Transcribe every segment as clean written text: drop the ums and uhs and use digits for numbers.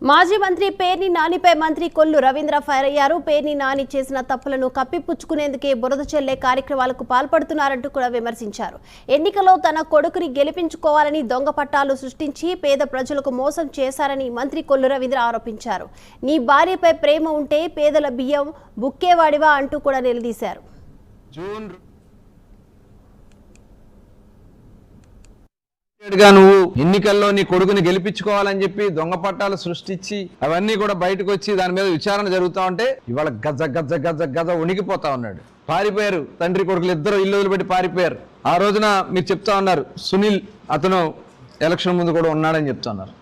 మాజీ మంత్రి పేర్ని నానిపై మంత్రి కొల్లు రవీంద్ర ఫైర్ అయ్యారు. పేర్ని నాని చేసిన తప్పులను కప్పిపుచ్చుకునేందుకే బురద చెల్లే కార్యక్రమాలకు పాల్పడుతున్నారంటూ కూడా విమర్శించారు. ఎన్నికల్లో తన కొడుకుని గెలిపించుకోవాలని దొంగ పట్టాలు సృష్టించి పేద ప్రజలకు మోసం చేశారని మంత్రి కొల్లు రవీంద్ర ఆరోపించారు. నీ భార్యపై ప్రేమ ఉంటే పేదల బియ్యం బుక్కేవాడివా అంటూ కూడా నిలదీశారు. నువ్వు ఎన్నికల్లో నీ కొడుకుని గెలిపించుకోవాలని చెప్పి దొంగ పట్టాలు సృష్టించి అవన్నీ కూడా బయటకు వచ్చి దాని మీద విచారణ జరుగుతా ఉంటే ఇవాళ గజ గజ గజ గజ ఉనికిపోతా ఉన్నాడు. పారిపోయారు, తండ్రి కొడుకులు ఇద్దరు ఇల్లు వదిలిపెట్టి పారిపోయారు. ఆ రోజున మీరు చెప్తా ఉన్నారు సునీల్ అతను ఎలక్షన్ ముందు కూడా ఉన్నాడని చెప్తా ఉన్నారు.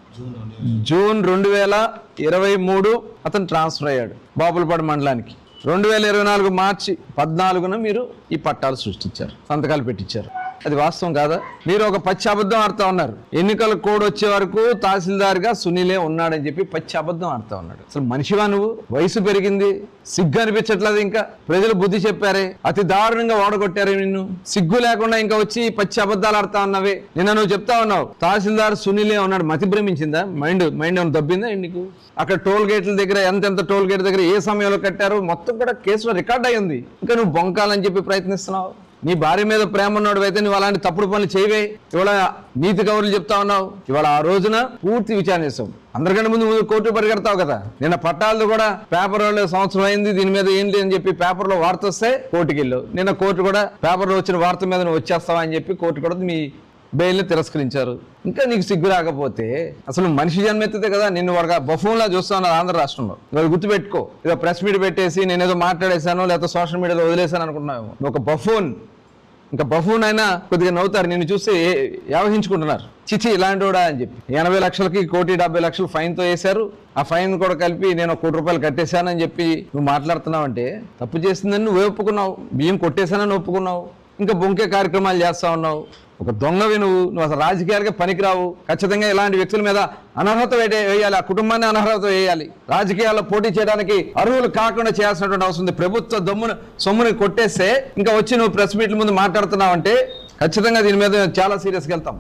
జూన్ 2023 అతను ట్రాన్స్ఫర్ అయ్యాడు బాపులపాడు మండలానికి. 2024 మార్చి 14న మీరు ఈ పట్టాలు సృష్టించారు, సంతకాలు పెట్టించారు. అది వాస్తవం కాదా? మీరు ఒక పచ్చి అబద్ధం ఆడుతూ ఉన్నారు. ఎన్నికల కోడ్ వచ్చే వరకు తహసీల్దార్గా సునీలే ఉన్నాడని చెప్పి పచ్చి అబద్ధం ఆడుతూ ఉన్నాడు. అసలు మనిషివా నువ్వు? వయసు పెరిగింది, సిగ్గు అనిపించట్లేదు. ఇంకా ప్రజలు బుద్ధి చెప్పారే, అతి దారుణంగా ఓడగొట్టారే నిన్ను. సిగ్గు లేకుండా ఇంకా వచ్చి పచ్చి అబద్ధాలు ఆడుతా ఉన్నావే. నిన్న నువ్వు చెప్తా ఉన్నావు తహసీల్దార్ సునీలే ఉన్నాడు. మతి భ్రమించిందా? మైండ్ ఏమైనా దబ్బిందా నీకు? అక్కడ టోల్ గేట్ల దగ్గర ఎంతెంత టోల్ గేట్ దగ్గర ఏ సమయంలో కట్టారు మొత్తం కూడా కేసులో రికార్డ్ అయి ఉంది. ఇంకా నువ్వు బొంకాలని చెప్పి ప్రయత్నిస్తున్నావు. నీ భార్య మీద ప్రేమ ఉన్నాడు అయితే నువ్వు అలాంటి తప్పుడు పనులు చేయవే. ఇవాళ నీతి కౌరులు చెప్తా ఉన్నావు. ఇవాళ ఆ రోజున పూర్తి విచారణ చేస్తావు. అందరికంటే ముందు కోర్టు పరిగెడతావు కదా. నిన్న పట్టాలతో కూడా పేపర్లో సంవత్సరం అయింది దీని మీద ఏంటి అని చెప్పి పేపర్లో వార్త వస్తే కోర్టుకి వెళ్ళావు. నిన్న కోర్టు కూడా పేపర్లో వచ్చిన వార్త మీద నువ్వు వచ్చేస్తావా అని చెప్పి కోర్టు కూడా మీ బెయిల్ని తిరస్కరించారు. ఇంకా నీకు సిగ్గు రాకపోతే అసలు మనిషి జన్మెత్తితే కదా నిన్ను ఒక బఫూన్లా చూస్తా ఉన్నారు ఆంధ్ర రాష్ట్రంలో. నువ్వు గుర్తుపెట్టుకో. ఇక ప్రెస్ మీట్ పెట్టేసి నేనేదో మాట్లాడేశాను లేకపోతే సోషల్ మీడియాలో వదిలేశాను అనుకుంటున్నావు. నువ్వు ఒక బఫూన్. ఇంకా బఫూన్ అయినా కొద్దిగా నవ్వుతారు నిన్ను చూస్తే వ్యవహించుకుంటున్నారు. చిచి ఇలాంటి కూడా అని చెప్పి 80 లక్షలకి 1,70,00,000 ఫైన్తో వేశారు. ఆ ఫైన్ కూడా కలిపి నేను 1 కోటి రూపాయలు కట్టేశానని చెప్పి నువ్వు మాట్లాడుతున్నావు అంటే తప్పు చేసిందని నువ్వు ఒప్పుకున్నావు. బియ్యం కొట్టేశానని ఒప్పుకున్నావు. ఇంకా బొంకే కార్యక్రమాలు చేస్తా ఉన్నావు. ఒక దొంగవి నువ్వు అసలు రాజకీయాలకే పనికిరావు. ఖచ్చితంగా ఇలాంటి వ్యక్తుల మీద అనర్హత వేయాలి. ఆ కుటుంబాన్ని అనర్హత వేయాలి. రాజకీయాల్లో పోటీ చేయడానికి అర్హులు కాకుండా చేయాల్సినటువంటి అవసరం ఉంది. ప్రభుత్వ సొమ్ముని కొట్టేస్తే ఇంకా వచ్చి నువ్వు ప్రెస్ మీట్ల ముందు మాట్లాడుతున్నావు అంటే ఖచ్చితంగా దీని మీద చాలా సీరియస్గా వెళ్తాం.